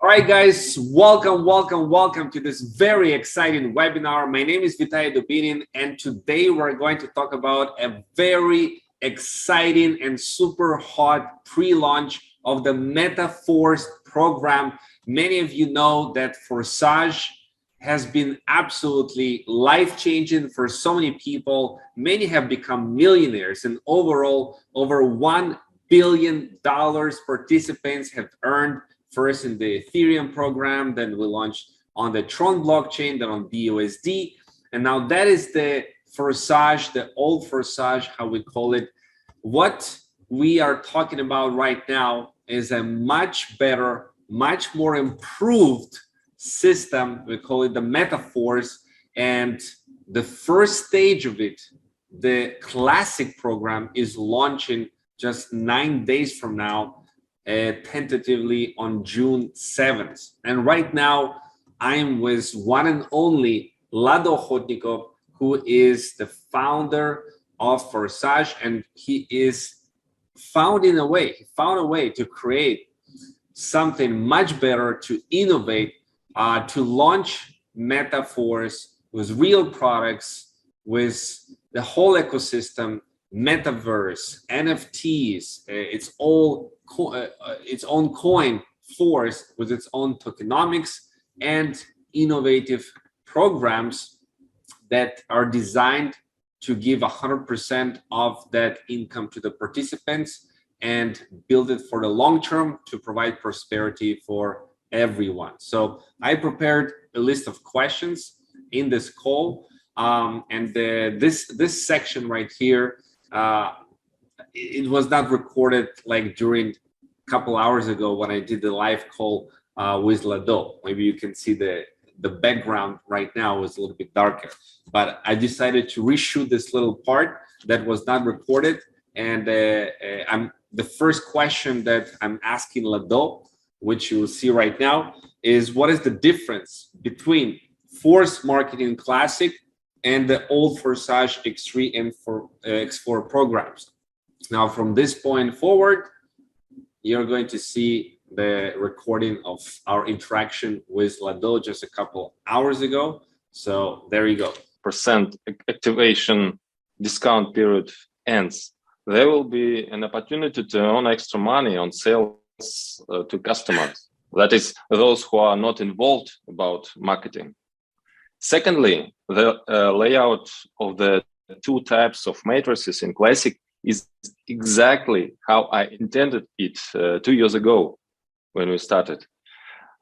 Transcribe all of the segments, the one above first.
All right, guys, welcome to this very exciting webinar. My name is Vitaly Dubinin, and today we're going to talk about a very exciting and super hot pre-launch of the metaverse program. Many of you know that Forsage has been absolutely life-changing for so many people. Many have become millionaires, and overall, over $1 billion participants have earned. First in the Ethereum program, then we launched on the Tron blockchain, then on BUSD. And now that is the Forsage, the old Forsage, how we call it. What we are talking about right now is a much better, much more improved system. We call it the metaverse. And the first stage of it, the classic program, is launching just 9 days from now. Tentatively on June 7th. And right now, I am with one and only Lado Okhotnikov, who is the founder of Forsage, and he found a way to create something much better, to innovate, to launch metaverse with real products, with the whole ecosystem, metaverse, NFTs, its own coin force with its own tokenomics and innovative programs that are designed to give 100% of that income to the participants and build it for the long term to provide prosperity for everyone. So I prepared a list of questions in this call, and this section right here, it was not recorded like during a couple hours ago when I did the live call with Lado. Maybe you can see the background right now is a little bit darker, but I decided to reshoot this little part that was not recorded. And the first question that I'm asking Lado, which you will see right now, is what is the difference between Force Marketing Classic and the old Forsage X3 and X4 programs. Now, from this point forward, you're going to see the recording of our interaction with Lado just a couple hours ago. So there you go. Percent activation discount period ends. There will be an opportunity to earn extra money on sales to customers. That is, those who are not involved about marketing. Secondly, the layout of the two types of matrices in Classic is exactly how I intended it 2 years ago when we started.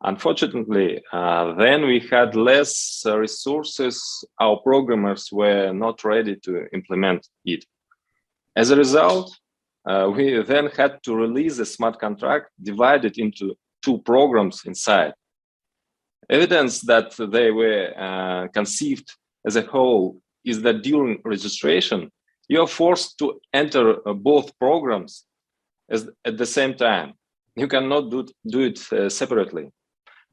Unfortunately, then we had less resources. Our programmers were not ready to implement it. As a result, we then had to release a smart contract divided into two programs inside. Evidence that they were conceived as a whole is that during registration, you are forced to enter both programs at the same time. You cannot do it separately.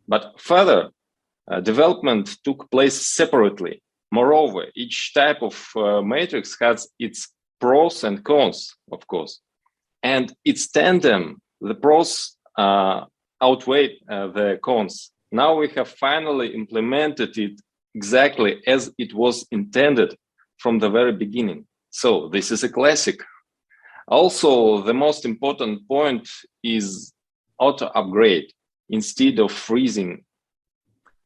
But further, development took place separately. Moreover, each type of matrix has its pros and cons, of course. And its tandem, the pros outweigh the cons. Now we have finally implemented it exactly as it was intended from the very beginning. So this is a classic. Also, the most important point is auto upgrade instead of freezing.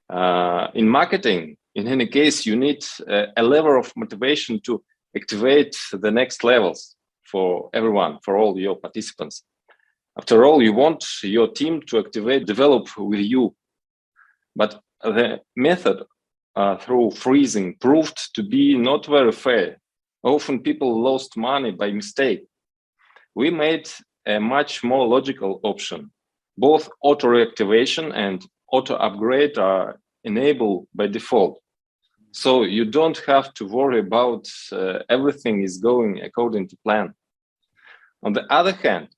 In marketing, in any case, you need a level of motivation to activate the next levels for everyone, for all your participants. After all, you want your team to activate, develop with you. But the method through freezing proved to be not very fair. Often people lost money by mistake. We made a much more logical option. Both auto reactivation and auto upgrade are enabled by default. So you don't have to worry about everything is going according to plan. On the other hand,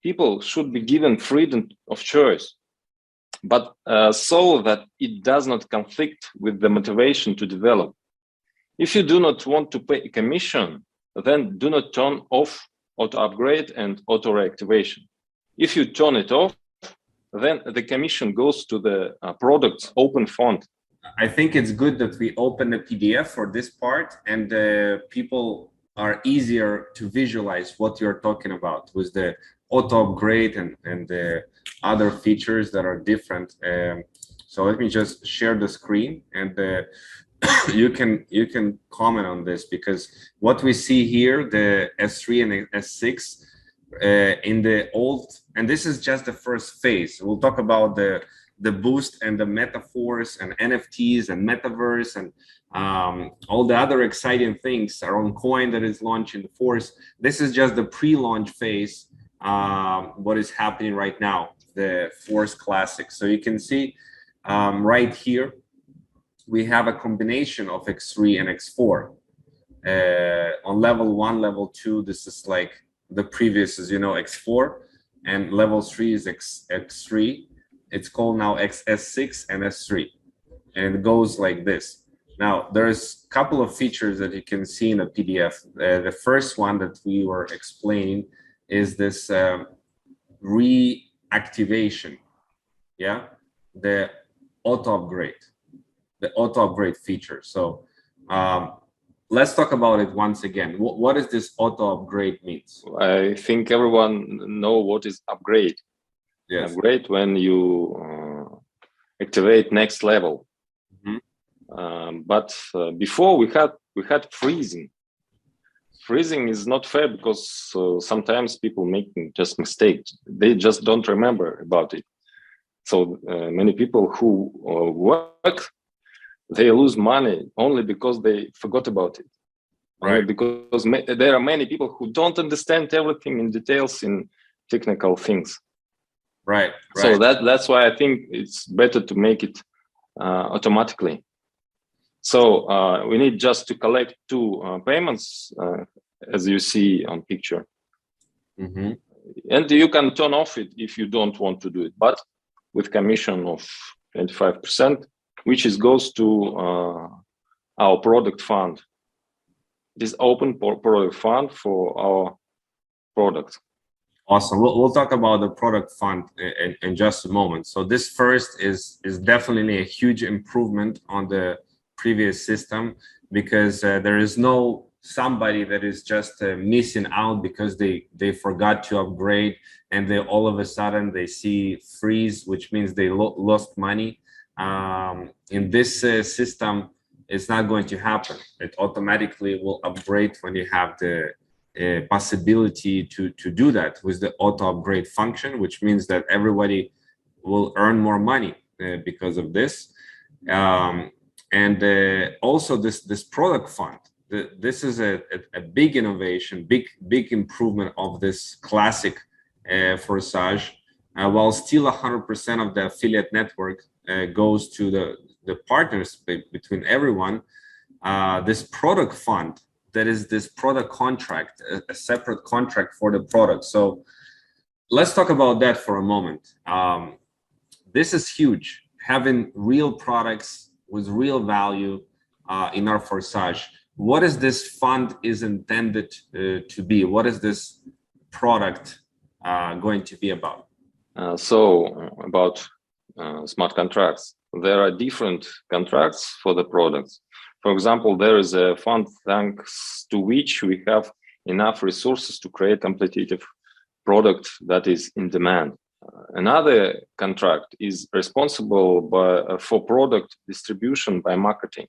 people should be given freedom of choice, but so that it does not conflict with the motivation to develop. If you do not want to pay a commission, then do not turn off auto upgrade and auto reactivation. If you turn it off, then the commission goes to the product's open fund. I think it's good that we open a PDF for this part, and people are easier to visualize what you're talking about with the auto upgrade and the other features that are different. So let me just share the screen, and you can comment on this, because what we see here, the S3 and S6 in the old, and this is just the first phase. We'll talk about the boost and the metaverse and NFTs and metaverse and all the other exciting things. Our own coin that is launching the Force. This is just the pre-launch phase. What is happening right now, the Force Classic. So you can see right here, we have a combination of X3 and X4. On level 1, level 2, this is like the previous is, X4, and level 3 is X3. It's called now S6 and S3, and it goes like this. Now, there's a couple of features that you can see in a PDF. The first one that we were explaining is this reactivation, the auto upgrade feature. So let's talk about it once again. What does this auto upgrade means? I think everyone know what is upgrade. Yes. Upgrade when you activate next level. But before we had freezing. Freezing is not fair, because sometimes people making just mistakes. They just don't remember about it. So many people who work, they lose money only because they forgot about it. Right. Because there are many people who don't understand everything in details in technical things. Right. So that's why I think it's better to make it automatically. So we need just to collect 2 payments, as you see on picture. And you can turn off it if you don't want to do it, but with commission of 25%, which goes to our product fund. This open product fund for our product. Awesome. We'll talk about the product fund in just a moment. So this first is definitely a huge improvement on the previous system, because there is no somebody that is just missing out because they forgot to upgrade, and they all of a sudden they see freeze, which means they lost money. In this system, it's not going to happen. It automatically will upgrade when you have the possibility to do that with the auto upgrade function, which means that everybody will earn more money because of this. And also this product fund, this is a big innovation, big improvement of this classic Forsage, while still 100% of the affiliate network goes to the partners between everyone. This product fund, that is this product contract, a separate contract for the product. So let's talk about that for a moment. This is huge, having real products with real value in our Forsage. What is this fund is intended to be? What is this product going to be about? About smart contracts. There are different contracts for the products. For example, there is a fund thanks to which we have enough resources to create competitive product that is in demand. Another contract is responsible for product distribution by marketing.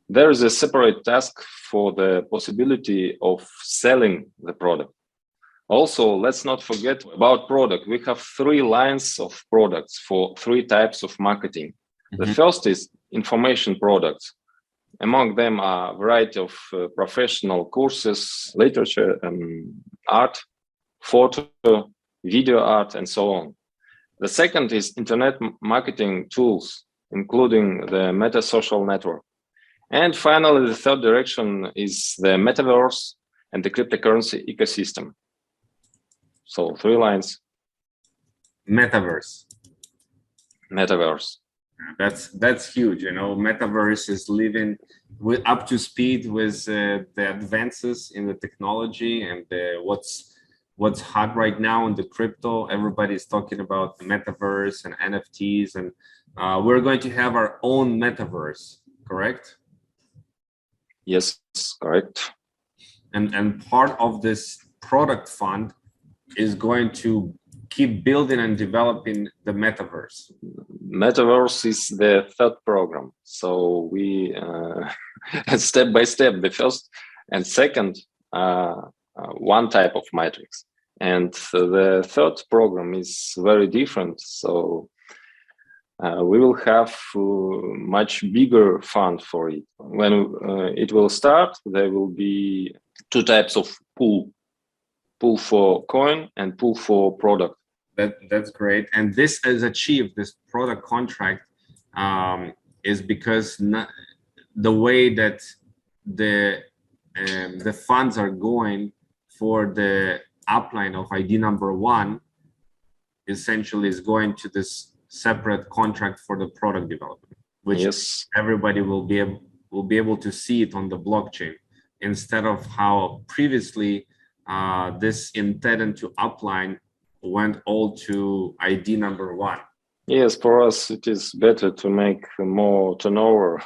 There is a separate task for the possibility of selling the product. Also, let's not forget about product. We have 3 lines of products for 3 types of marketing. The first is information products. Among them are a variety of professional courses, literature, art, photo, video art, and so on. The second is internet marketing tools, including the meta social network. And finally, the third direction is the metaverse and the cryptocurrency ecosystem. So 3 lines. Metaverse. That's huge. Metaverse is living up to speed with the advances in the technology and what's what's hot right now in the crypto. Everybody's talking about the metaverse and NFTs, and we're going to have our own metaverse, correct? Yes, correct. And part of this product fund is going to keep building and developing the metaverse. Metaverse is the third program. So we step by step, the first and second one type of matrix. And the third program is very different. So we will have much bigger fund for it. When it will start, there will be two types of pool for coin and pool for product. That's great. And this is achieved, this product contract is because the way that the funds are going for the upline of ID number 1 essentially is going to this separate contract for the product development, which yes, everybody will be able to see it on the blockchain, instead of how previously this intended to upline went all to ID number 1. Yes, for us it is better to make more turnover.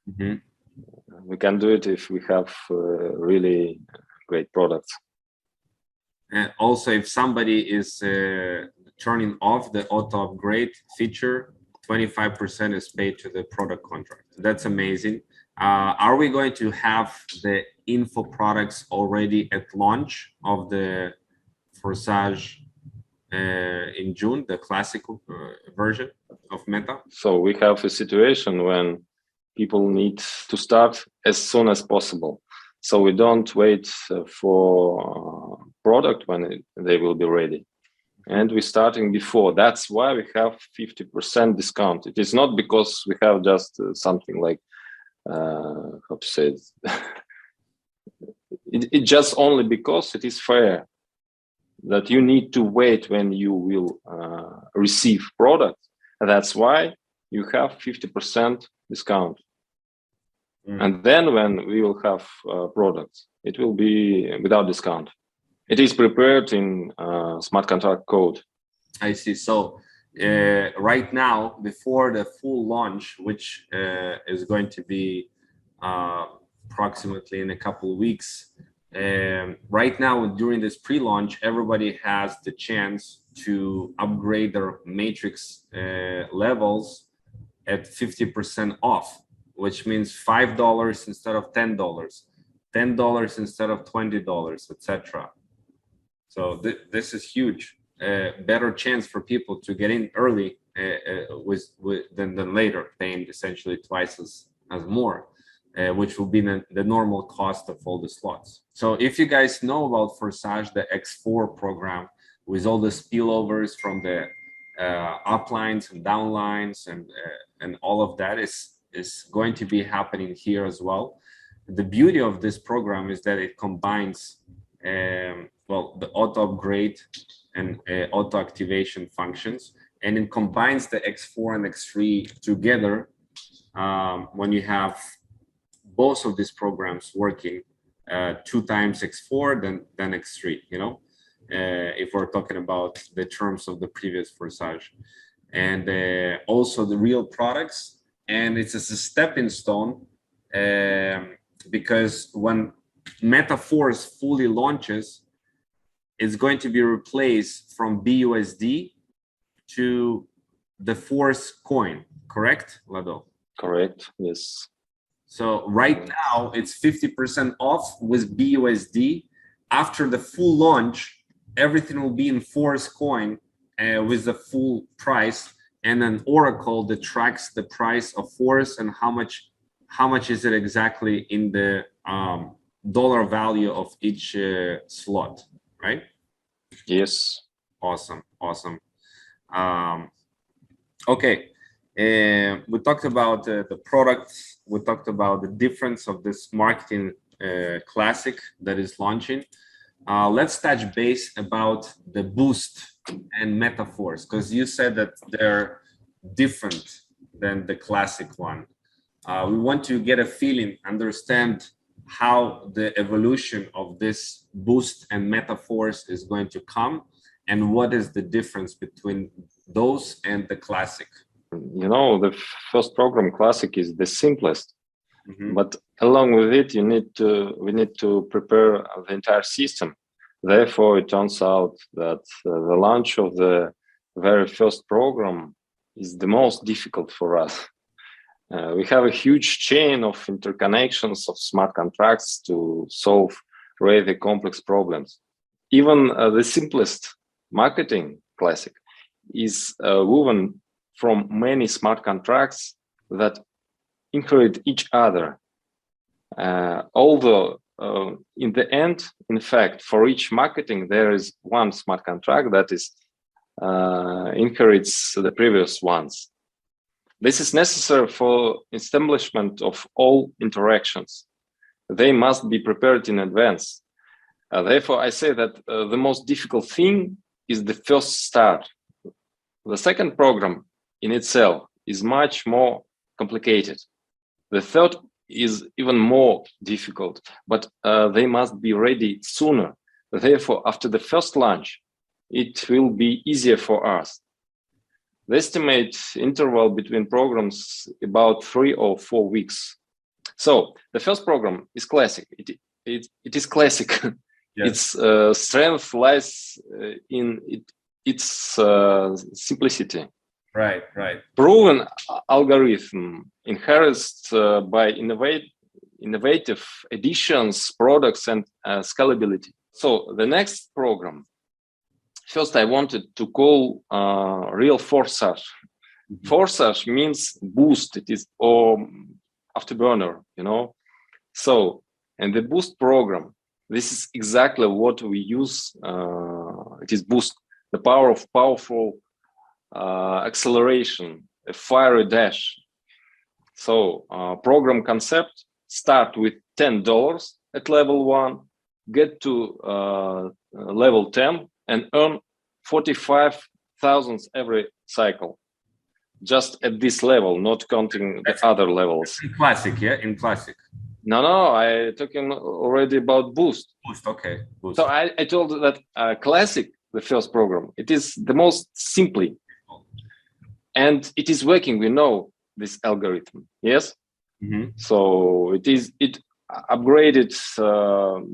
Mm-hmm. We can do it if we have really great products. And also, if somebody is turning off the auto upgrade feature, 25% is paid to the product contract. That's amazing. Are we going to have the info products already at launch of the Forsage in June, the classic version of Meta? So we have a situation when people need to start as soon as possible. So we don't wait for product when they will be ready. And we're starting before. That's why we have 50% discount. It is not because we have just something like, how to say it? It just only because it is fair that you need to wait when you will receive product. That's why you have 50% discount. And then when we will have products, it will be without discount. It is prepared in smart contract code. I see. So right now, before the full launch, which is going to be approximately in a couple of weeks, right now during this pre-launch, everybody has the chance to upgrade their matrix levels at 50% off, which means $5 instead of $10, $10 instead of $20, etc. So this is huge. Better chance for people to get in early than later, paying essentially twice as more, which will be the normal cost of all the slots. So if you guys know about Forsage, the X4 program with all the spillovers from the uplines and downlines and all of that is going to be happening here as well. The beauty of this program is that it combines the auto upgrade and auto activation functions, and it combines the X4 and X3 together when you have both of these programs working 2 times X4 then X3, you know, if we're talking about the terms of the previous Forsage, and also the real products. And it's a stepping stone because when MetaForce fully launches, it's going to be replaced from BUSD to the Force coin, correct, Lado? Correct, yes. So right now it's 50% off with BUSD. After the full launch, everything will be in Force coin with the full price, and an oracle that tracks the price of Force and how much is it exactly in the dollar value of each slot, right? Yes. Awesome. Okay. We talked about the product. We talked about the difference of this marketing classic that is launching. Let's touch base about the Boost and MetaForce, because you said that they're different than the classic one. We want to get a feeling, understand how the evolution of this boost and metaforce is going to come, and what is the difference between those and the classic? You know, the first program, classic, is the simplest, but along with it, we need to prepare the entire system. Therefore, it turns out that the launch of the very first program is the most difficult for us. We have a huge chain of interconnections of smart contracts to solve really complex problems. Even the simplest marketing, classic, is woven from many smart contracts that inherit each other. Although in the end, in fact, for each marketing, there is one smart contract that is inherits the previous ones. This is necessary for establishment of all interactions. They must be prepared in advance. Therefore, I say that the most difficult thing is the first start. The second program in itself is much more complicated. The third is even more difficult, but they must be ready sooner. Therefore, after the first launch, it will be easier for us. The estimate interval between programs about 3 or 4 weeks. So the first program is classic. It is classic. Yes. Its strength lies in its simplicity. Right. Proven algorithm enhanced by innovative additions, products, and scalability. So the next program, first I wanted to call real Forsage. Forsage means boost. It is or afterburner, you know. So, and the boost program, this is exactly what we use. It is boost, the power of powerful acceleration, a fiery dash. So program concept, start with $10 at level 1, get to level 10 and earn 45,000 every cycle. Just at this level, not counting the other levels. In classic, yeah? In classic. No, I'm talking already about boost. Boost, okay. Boost. So I told that classic, the first program, it is the most simply. And it is working, we know this algorithm, yes? So it upgraded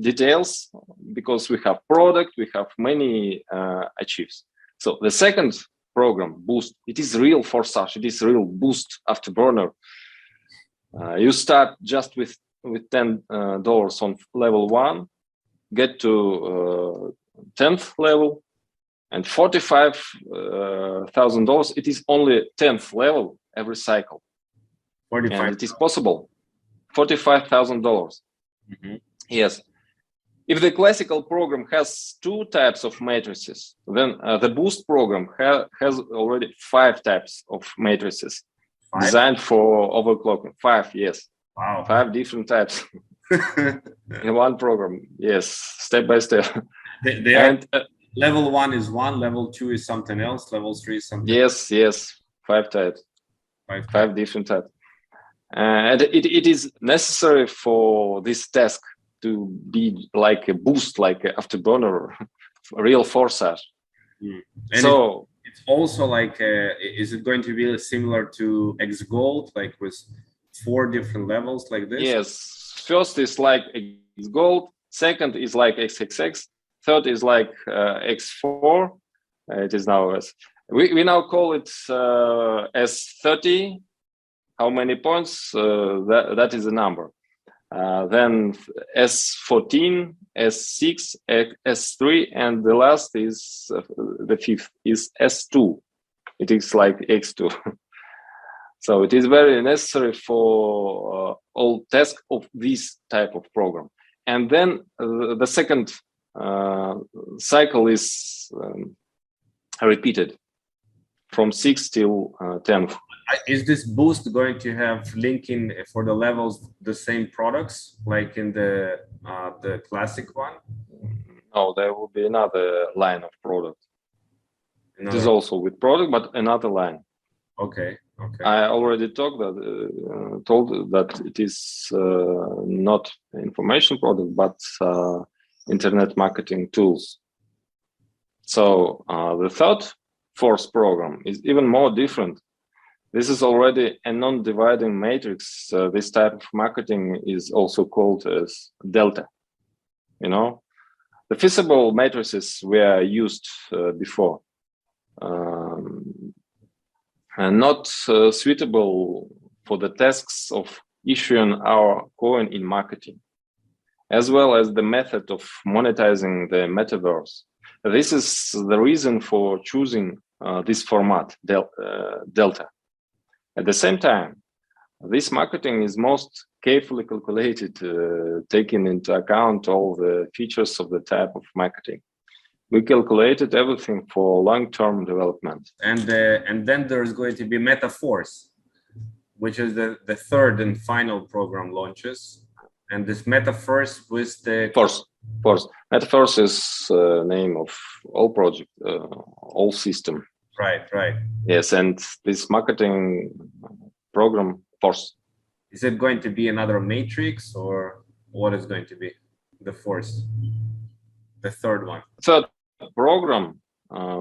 details because we have product, we have many achieves. So the second program, Boost, it is real Forsage, it is real Boost afterburner. You start just with $10 on level 1, get to 10th level, and $45,000. It is only 10th level every cycle. 45. And it is possible. $45,000. Yes. If the classical program has 2 types of matrices, then the boost program has already 5 types of matrices. 5? Designed for overclocking. 5, yes. Wow. 5 different types in one program. Yes, step by step. Level 1 is one, level 2 is something else, level 3 is something else. Yes, 5 types. 5 different types. And it is necessary for this task to be like a boost, like an afterburner, real Forsage. So it's also like, is it going to be similar to X Gold, like with 4 different levels like this? Yes, first is like X Gold, second is like XXX, third is like X4. It is now we now call it S30. How many points? That is a number. Then S14, S6, S3, and the last is the 5th is S2. It is like X2. So it is very necessary for all tasks of this type of program. And then the second cycle is repeated from 6 till 10th. Is this boost going to have linking for the levels the same products like in the classic one? No, there will be another line of product. It is also with product, but another line. Okay. Okay. I already told that it is not information product, but internet marketing tools. So the third force program is even more different. This is already a non-dividing matrix. This type of marketing is also called as delta. You know, the feasible matrices were used before. And not suitable for the tasks of issuing our coin in marketing, as well as the method of monetizing the metaverse. This is the reason for choosing this format, Delta. At the same time, this marketing is most carefully calculated, taking into account all the features of the type of marketing. We calculated everything for long-term development. And then there's going to be MetaForce, which is the third and final program launches. And this MetaForce with the Force. MetaForce is name of all project, all system. Right. Yes, and this marketing program Force. Is it going to be another matrix, or what is going to be the Force? The third one. Third program,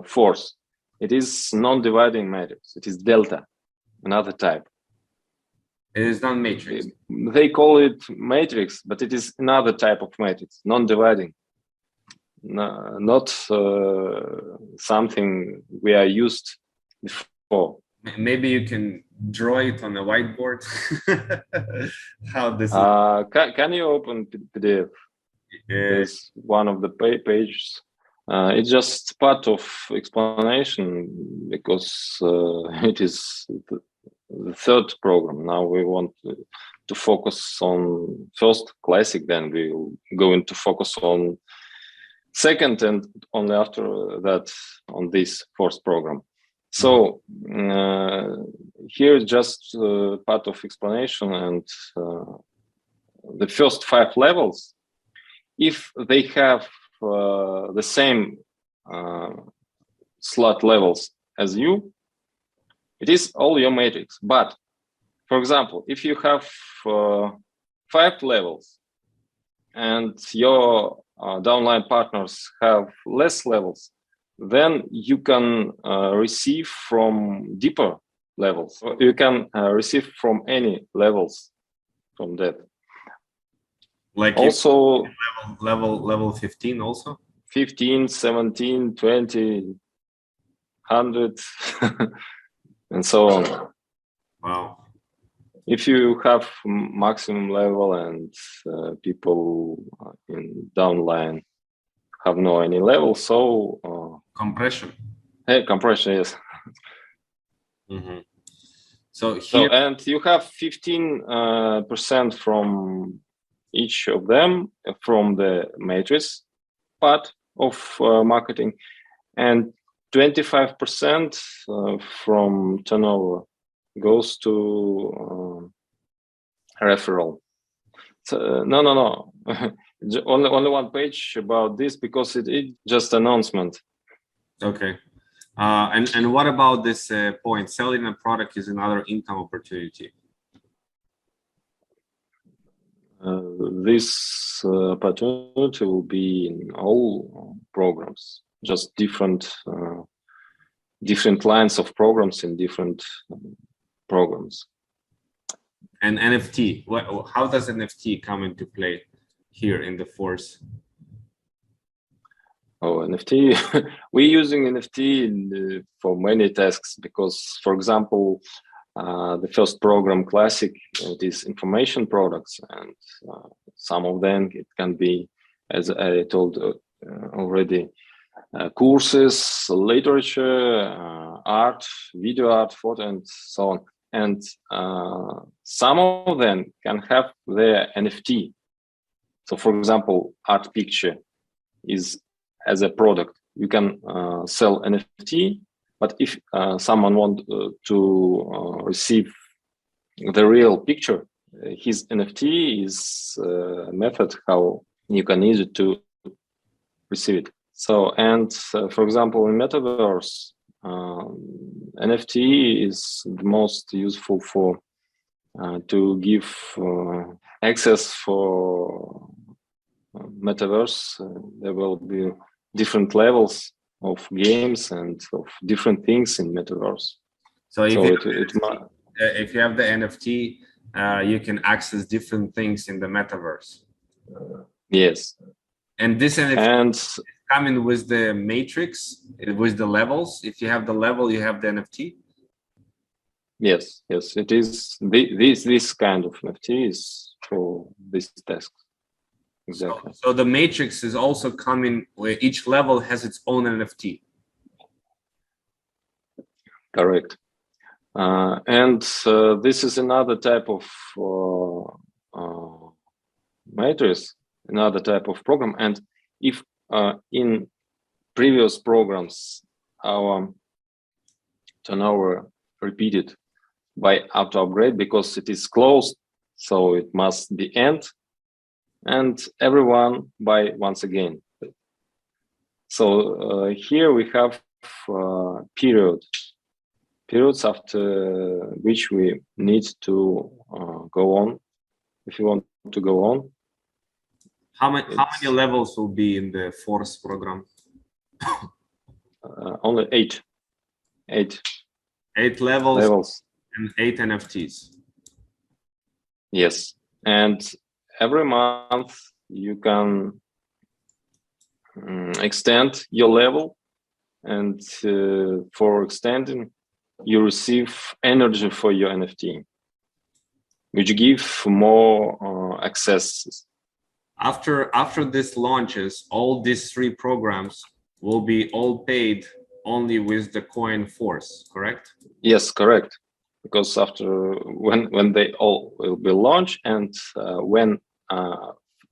Force. It is non-dividing matrix. It is delta, another type. It is not matrix. They call it matrix, but it is another type of matrix, non-dividing. No, not something we are used before. Maybe you can draw it on a whiteboard. How this? Can you open PDF? There's one of the pages. It's just part of explanation because it is the third program. Now we want to focus on first classic, then we'll go into focus on second, and only after that on this fourth program. So here is just part of explanation, and the first 5 levels, if they have the same slot levels as you, it is all your matrix. But for example, if you have 5 levels and your downline partners have less levels, then you can receive from deeper levels. You can receive from any levels from that. Like also level 15 also? 15, 17, 20, 100, and so on. Wow. If you have maximum level and people in downline have no any level, so compression. Hey, compression, yes. Mm-hmm. So here, and you have 15% from each of them from the matrix part of marketing, and 25% from turnover goes to referral. So, no. only one page about this because it's just announcement. Okay. And what about this point? Selling a product is another income opportunity. This opportunity will be in all programs, just different lines of programs in different programs. And NFT, how does NFT come into play here in the Force? Oh, NFT, we're using NFT for many tasks because, for example, the first program, Classic, it is information products, and some of them, it can be, as I told already, courses, literature, art, video art, photo, and so on. And some of them can have their NFT. So, for example, art picture is as a product. You can sell NFT, but if someone wants to receive the real picture, his NFT is a method how you can use it to receive it. So, and for example, in metaverse, NFT is the most useful for to give access for metaverse. There will be different levels of games and of different things in metaverse. So if, if you have the NFT, you can access different things in the metaverse. Yes. And this NFT is coming with the matrix, with the levels. If you have the level, you have the NFT. Yes, it is. This kind of NFT is for this task. Exactly. So the matrix is also coming where each level has its own NFT. Correct. And this is another type of matrix, another type of program. And if in previous programs our turnover repeated by auto upgrade because it is closed, so it must be end, and everyone buy once again. So here we have periods after which we need to go on. If you want to go on, how many levels will be in the Force program? Only eight. 8 levels and 8 NFTs. Yes, and every month you can extend your level, and for extending you receive energy for your NFT, which give more access. After this launches, all these 3 programs will be all paid only with the coin Force, correct? Yes, correct. Because after when they all will be launched, and when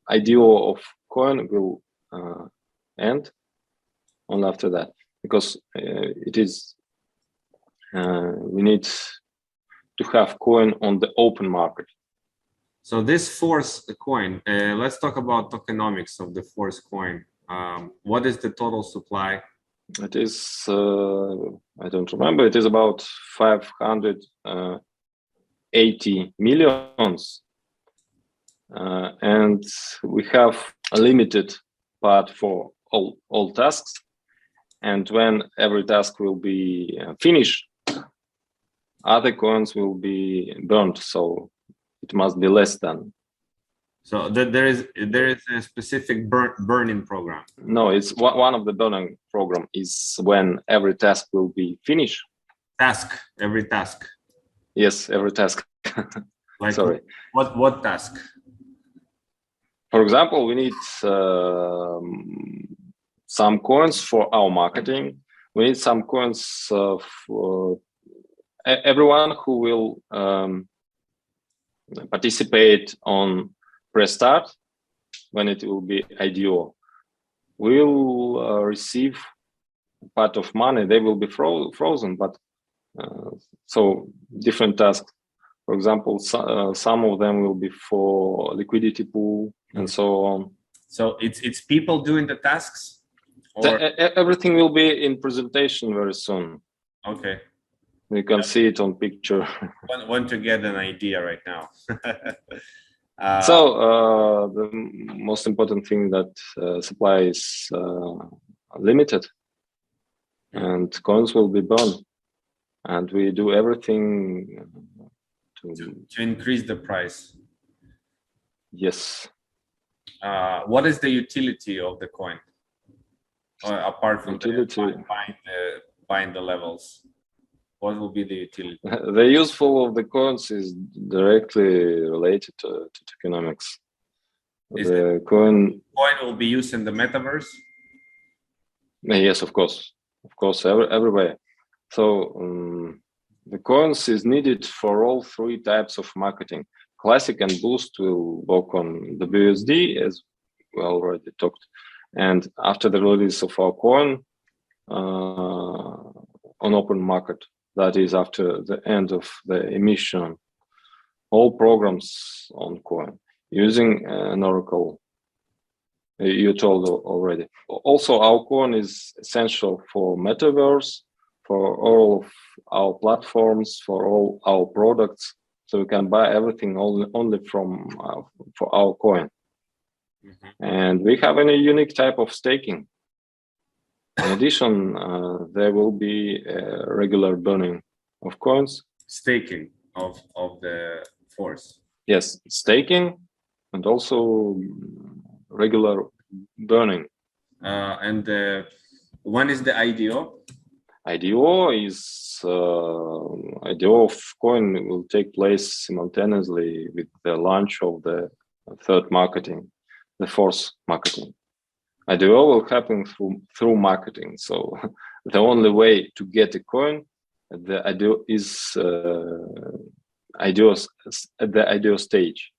IDO of coin will end, only after that, because it is we need to have coin on the open market. So this Force coin, let's talk about tokenomics of the Force coin. What is the total supply? It is, I don't remember, it is about 580 millions. And we have a limited part for all tasks. And when every task will be finished, other coins will be burned. So it must be less than. So there is a specific burning program. No, it's one of the burning program is when every task will be finished. Every task. Yes, every task. Like sorry. What task? For example, we need some coins for our marketing. We need some coins for everyone who will participate on press start when it will be IDO. Will receive part of money. They will be frozen, but so different tasks. For example, some of them will be for liquidity pool and so on. So it's people doing the tasks? Or? Everything will be in presentation very soon. Okay. You can see it on picture. Want to get an idea right now. So the most important thing that supply is limited, and coins will be burned, and we do everything to increase the price. Yes. What is the utility of the coin, apart from buying the levels? What will be the utility? The useful of the coins is directly related to tokenomics. The coin will be used in the metaverse? Yes, of course, everywhere. So the coins is needed for all 3 types of marketing. Classic and Boost will work on the BUSD, as we already talked. And after the release of our coin on open market, that is after the end of the emission, all programs on coin using an Oracle. You told already. Also, our coin is essential for metaverse, for all of our platforms, for all our products. So we can buy everything only from for our coin. And we have a unique type of staking. In addition, there will be regular burning of coins. Staking of the force. Yes, staking and also regular burning. And when is the IDO? IDO of coin will take place simultaneously with the launch of the third marketing, the fourth marketing. IDO will happen through marketing. So the only way to get a coin, the IDO is at the IDO stage.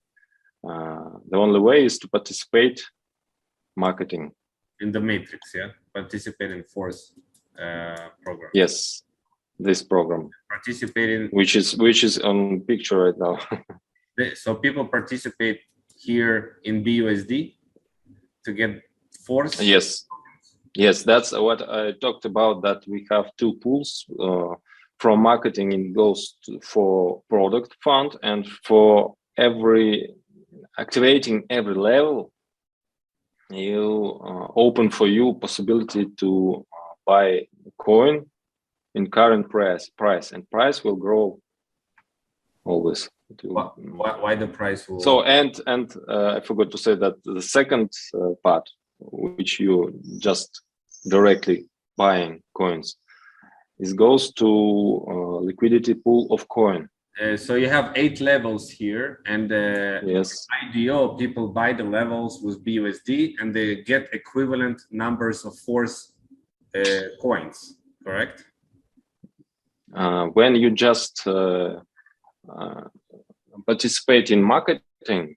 The only way is to participate marketing in the matrix, yeah, participate in force program. Yes, this program participating, which is on picture right now. So people participate here in BUSD to get force. Yes, that's what I talked about, that we have two pools. From marketing, it goes for product fund, and for activating every level, you open for you possibility to buy coin in current price, and price will grow always. Why the price will? So and I forgot to say that the second part, which you just directly buying coins, it goes to liquidity pool of coin. So you have 8 levels here, and yes, IDO people buy the levels with BUSD, and they get equivalent numbers of force coins, correct? When you just participate in marketing,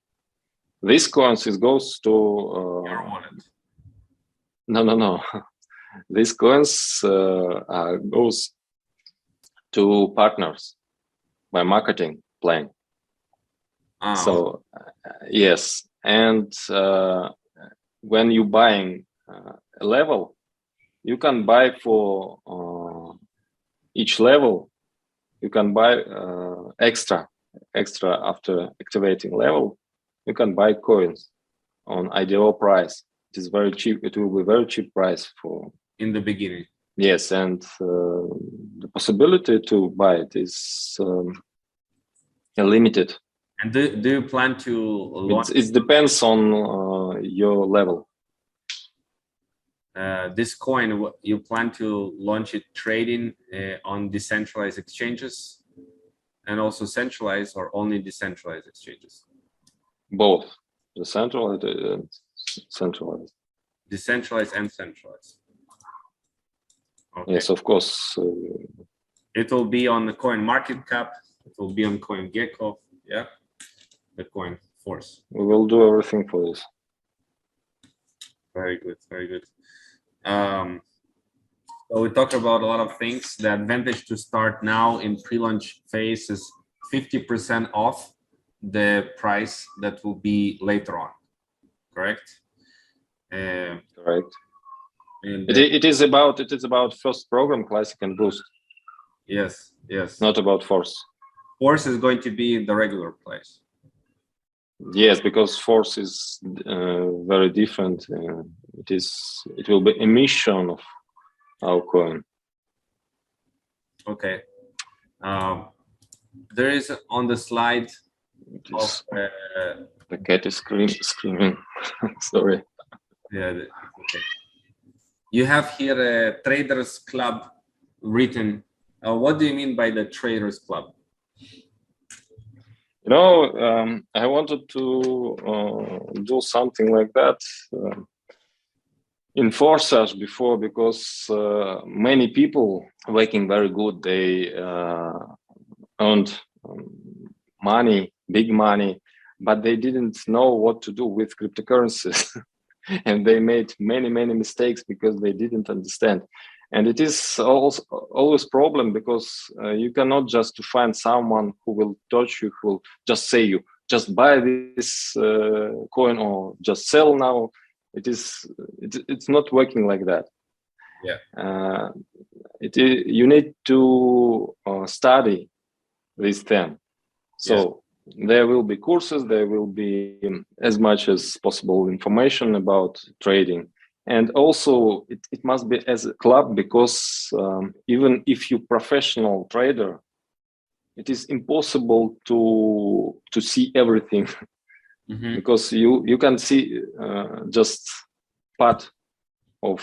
this coins goes to your wallet. No. These coins goes to partners by marketing plan. So yes, and when you buying a level, you can buy for each level. You can buy extra after activating level. You can buy coins on IDO price. It is very cheap. It will be very cheap price for in the beginning. Yes, and the possibility to buy it is limited. And do you plan to launch? It depends on your level. This coin, you plan to launch it trading on decentralized exchanges and also centralized, or only decentralized exchanges? Both, decentralized and centralized. Decentralized and centralized. Okay. Yes, of course. It will be on the coin market cap. It will be on CoinGecko. Yeah, the coin force. We will do everything for this. Very good, very good. So we talk about a lot of things. The advantage to start now in pre-launch phase is 50% off the price that will be later on. Correct? Correct. And it is about first program, classic and boost. Yes. Not about force. Force is going to be in the regular place. Yes, because force is very different. It will be emission of our coin. Okay. There is on the slide of the cat is screaming. Sorry. Yeah. Okay. You have here a Traders Club written. What do you mean by the Traders Club? You know, I wanted to do something like that in Forsage before, because many people working very good, they earned money, big money, but they didn't know what to do with cryptocurrencies. And they made many mistakes because they didn't understand. And it is also always problem, because you cannot just to find someone who will touch you, who will just say you just buy this coin or just sell now. It's not working like that. Yeah. you need to study this theme. So there will be courses, there will be as much as possible information about trading. And also it must be as a club, because even if you're professional trader, it is impossible to see everything. Because you can see just part of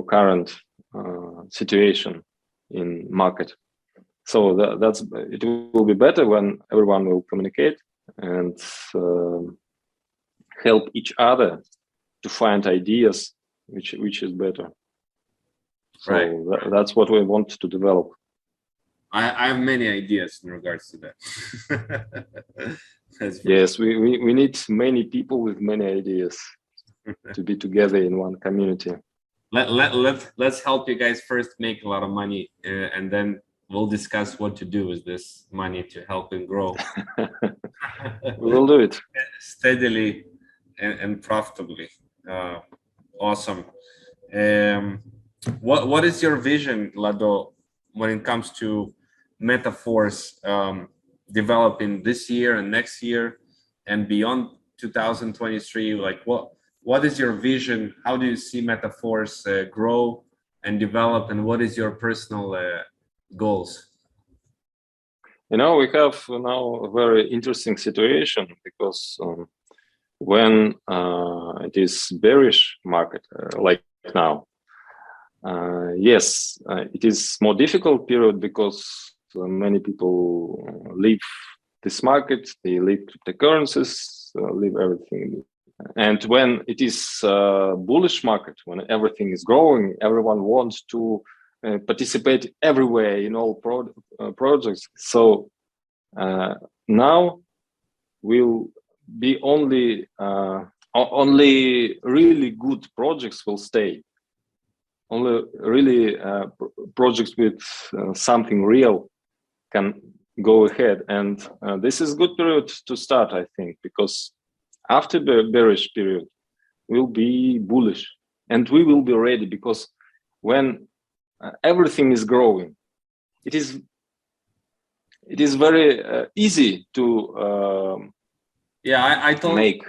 current situation in market. So it will be better when everyone will communicate and help each other to find ideas which is better. So that's what we want to develop. I have many ideas in regards to that. Yes, we need many people with many ideas to be together in one community. Let's help you guys first make a lot of money, and then we'll discuss what to do with this money to help it grow. We will do it steadily and profitably. Awesome. What is your vision, Lado, when it comes to metaverse developing this year and next year and beyond 2023? Like what is your vision? How do you see metaverse grow and develop, and what is your personal goals? We have now a very interesting situation, because when it is bearish market like now, yes, it is more difficult period, because many people leave this market, they leave cryptocurrencies, leave everything. And when it is bullish market, when everything is growing, everyone wants to participate everywhere in all projects. So now will be only really good projects will stay. Only really projects with something real can go ahead, and this is good period to start, I think, because after the bearish period will be bullish, and we will be ready, because when everything is growing, it is very easy to I totally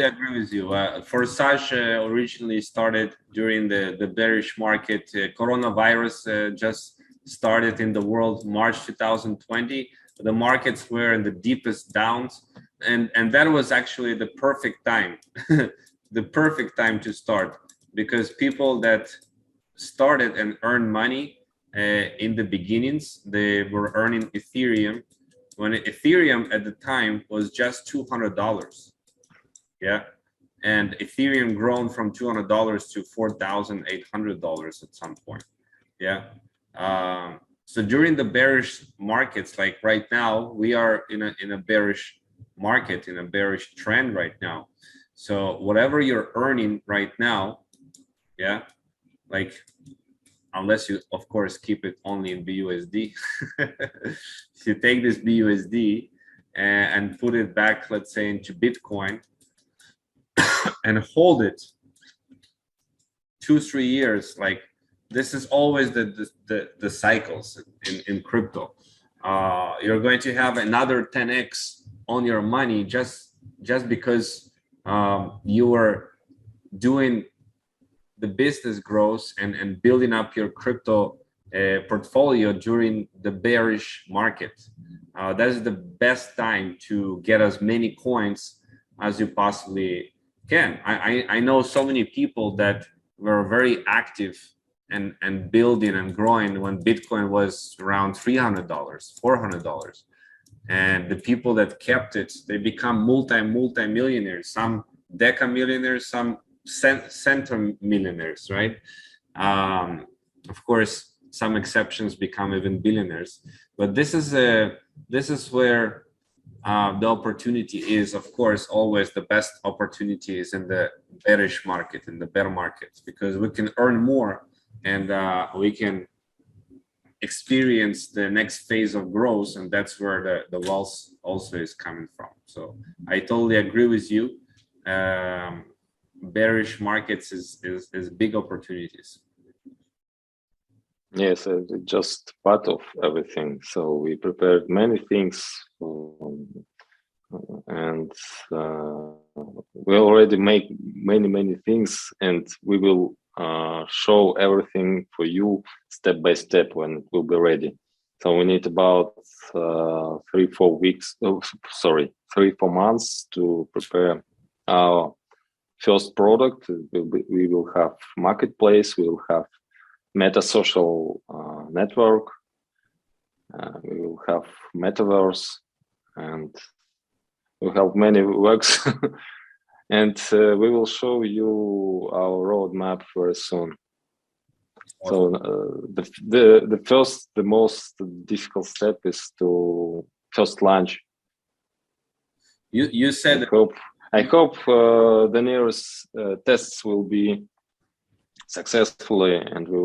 agree with you. Forsage originally started during the bearish market. Coronavirus just started in the world March 2020. The markets were in the deepest downs, and that was actually the perfect time, the perfect time to start, because people that started and earned money in the beginnings, they were earning Ethereum, when Ethereum at the time was just $200. And Ethereum grown from $200 to $4,800 at some point. So during the bearish markets, like right now, we are in a bearish market, in a bearish trend right now. So whatever you're earning right now, like, unless you of course keep it only in BUSD. If you take this BUSD and put it back, let's say, into Bitcoin and hold it 2-3 years, like, this is always the cycles in crypto. You're going to have another 10x on your money just because you are doing the business growth and building up your crypto portfolio during the bearish market. That is the best time to get as many coins as you possibly can. I know so many people that were very active and building and growing when Bitcoin was around $300, $400. And the people that kept it, they become multi-millionaires, some deca-millionaires, some center millionaires, right? Of course, some exceptions become even billionaires, but this is where the opportunity is. Of course, always the best opportunity is in the bearish market, in the bear market, because we can earn more and we can experience the next phase of growth, and that's where the wealth also is coming from. So I totally agree with you. Bearish markets is big opportunities. Yes, it's just part of everything. So we prepared many things, and we already make many things, and we will show everything for you step by step when it will be ready. So we need about 3-4 weeks. Oh, sorry, 3-4 months to prepare our first product. We will have marketplace. We will have meta social network. We will have metaverse, and we have many works. And we will show you our roadmap very soon. So the most difficult step is to first launch. You said I hope the nearest tests will be successfully, and we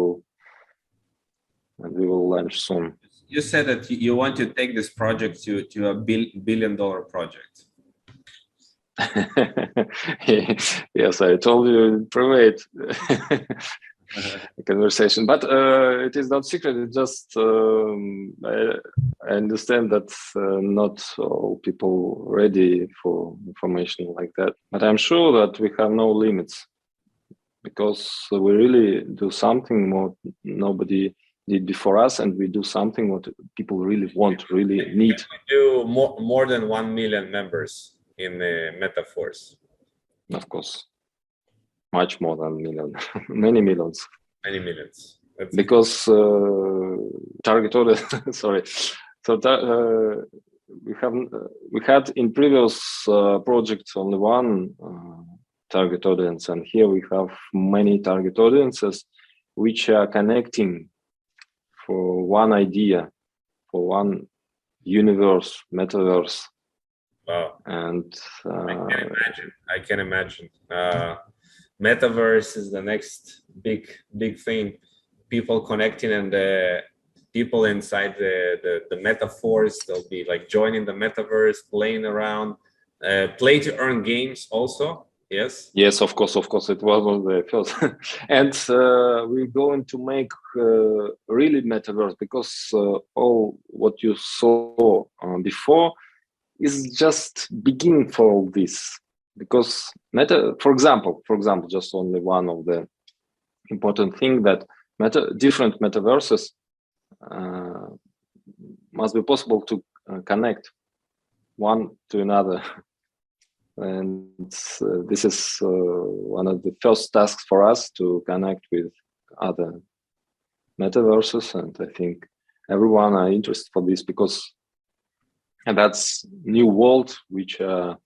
will launch soon. You said that you want to take this project to a billion-dollar project. Yes, I told you in private conversation, but it is not secret. It's just I understand that not all people ready for information like that. But I'm sure that we have no limits, because we really do something what nobody did before us, and we do something what people really want, really need. We do more than 1 million members in the metaverse. Of course, much more than million, many millions. Many millions. That's because target audience. Sorry, so we had in previous projects only one target audience, and here we have many target audiences which are connecting for one idea, for one universe, metaverse. Wow. And I can imagine. Metaverse is the next big thing. People connecting, and the people inside the metaverse, they'll be like joining the metaverse, playing around, play to earn games also. Yes, of course, it was one of the first. And we're going to make really metaverse, because all what you saw before is just beginning for all this. Because for example, just only one of the important thing, that different metaverses must be possible to connect one to another. And this is one of the first tasks for us, to connect with other metaverses. And I think everyone are interested for this, because that's new world which are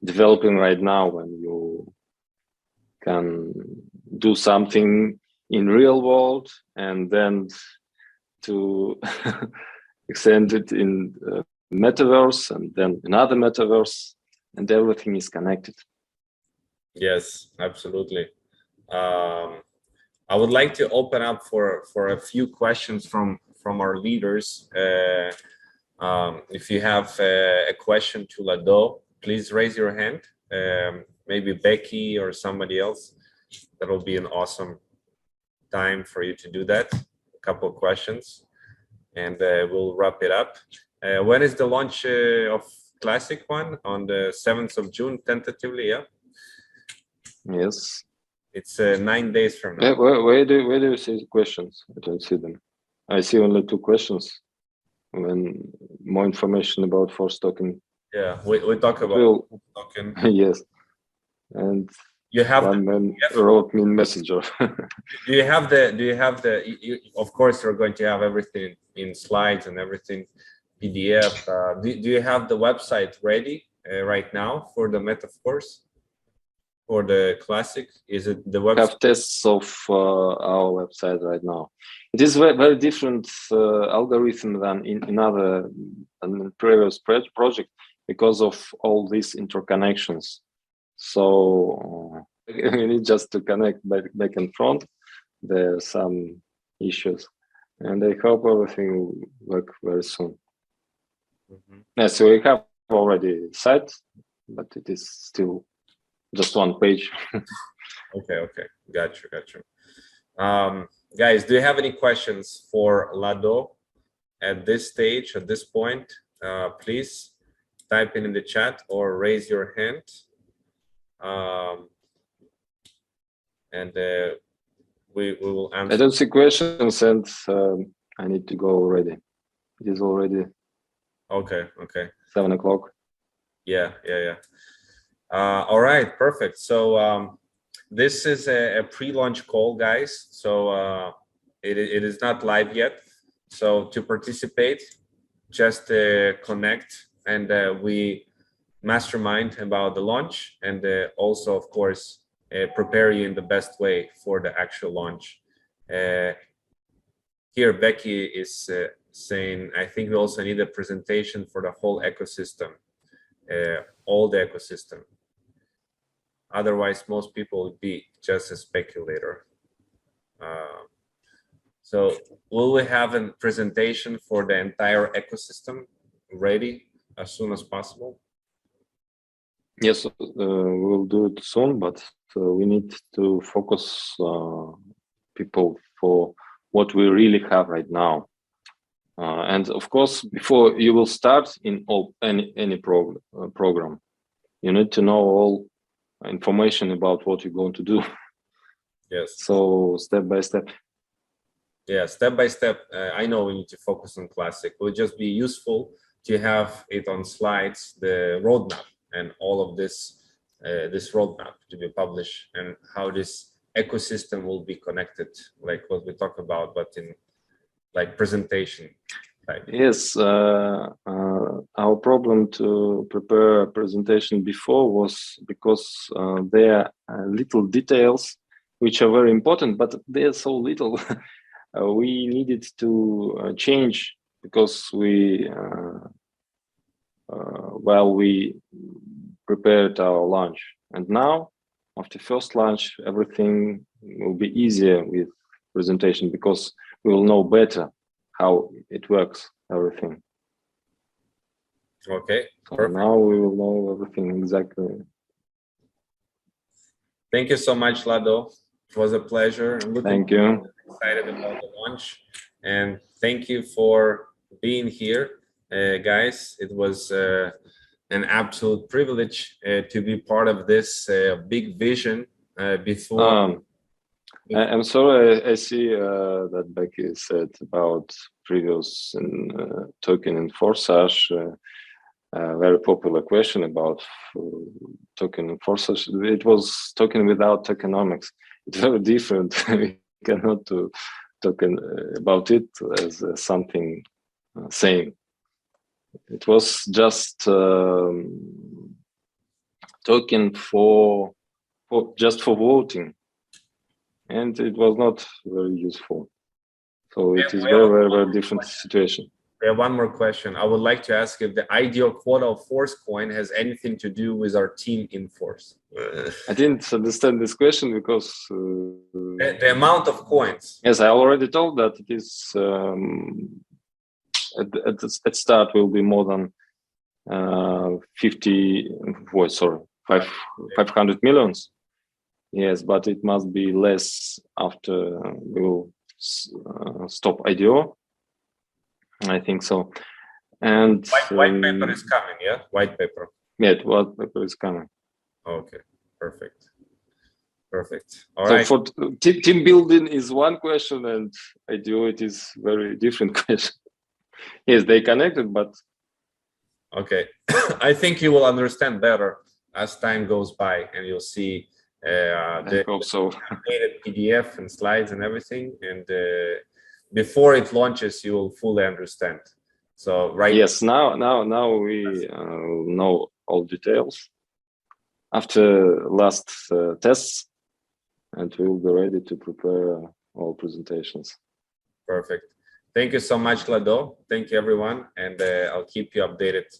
developing right now, when you can do something in real world and then to extend it in metaverse, and then another metaverse, and everything is connected. Yes, absolutely. I would like to open up for a few questions from our leaders. If you have a question to Lado, please raise your hand. Maybe Becky or somebody else. That'll be an awesome time for you to do that. A couple of questions, and we'll wrap it up. When is the launch of Classic one? On the 7th of June, tentatively, yeah? Yes. It's 9 days from now. Where do you see the questions? I don't see them. I see only 2 questions. When more information about Force token. Yeah, we talk about token. Yes. And you have one man wrote me in Messenger. Do you have the of course you're going to have everything in slides and everything PDF. Do you have the website ready right now for the metaverse, for the Classic? Is it the website? We have tests of our website right now. It is very different algorithm than in other previous project, because of all these interconnections. So we need just to connect back and front. There are some issues, and I hope everything will work very soon. Mm-hmm. Yeah, so we have already site, but it is still just one page. Okay, got you. Guys, do you have any questions for Lado at this stage, at this point? Please type in the chat or raise your hand. And we will answer. I don't see questions, and I need to go already. It is already okay. 7 o'clock. Yeah. All right, perfect. So this is a pre-launch call, guys. So it is not live yet. So to participate, just connect, and we mastermind about the launch, and also, of course, prepare you in the best way for the actual launch. Here, Becky is saying, I think we also need a presentation for the whole ecosystem, all the ecosystem. Otherwise, most people would be just a speculator. So will we have a presentation for the entire ecosystem ready as soon as possible? Yes, we'll do it soon, but we need to focus people for what we really have right now. And of course, before you will start in any program, you need to know all information about what you're going to do. Yes. So step by step. Yeah, step by step. I know we need to focus on classic. It would just be useful to have it on slides, the roadmap, and all of this this roadmap to be published, and how this ecosystem will be connected, like what we talk about, but in like presentation type. Yes, our problem to prepare a presentation before was because there are little details which are very important, but they're so little. We needed to change because while we prepared our launch, and now after first launch, everything will be easier with presentation because we will know better how it works, everything. Okay, so now we will know everything exactly. Thank you so much, Lado. It was a pleasure. Thank you. Excited about the launch, and thank you for being here, guys. It was an absolute privilege to be part of this big vision. Before I'm sorry, I see that Becky said about previous token in Forsage. Very popular question about token in Forsage. It was token without tokenomics. It's very different. We cannot do token about it as something same. It was just token for voting, and it was not very useful. So it is very different situation. We have one more question. I would like to ask if the ideal quota of Force coin has anything to do with our team in Force. I didn't understand this question because the amount of coins. Yes, I already told that it is at start will be more than 500 millions. Yes, but it must be less after we will stop IDO. I think so. And white paper is coming, yeah? White paper. Yeah, white paper is coming. Okay, perfect. All so right. For team building is one question, and IDO it is very different question. Yes, they connected, but okay. I think you will understand better as time goes by, and you'll see I hope so. updated PDF and slides and everything, and before it launches, you will fully understand. So yes, now we know all details after last tests, and we will be ready to prepare all presentations. Perfect. Thank you so much, Lado. Thank you, everyone, and I'll keep you updated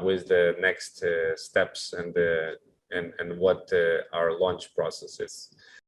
with the next steps and what our launch process is.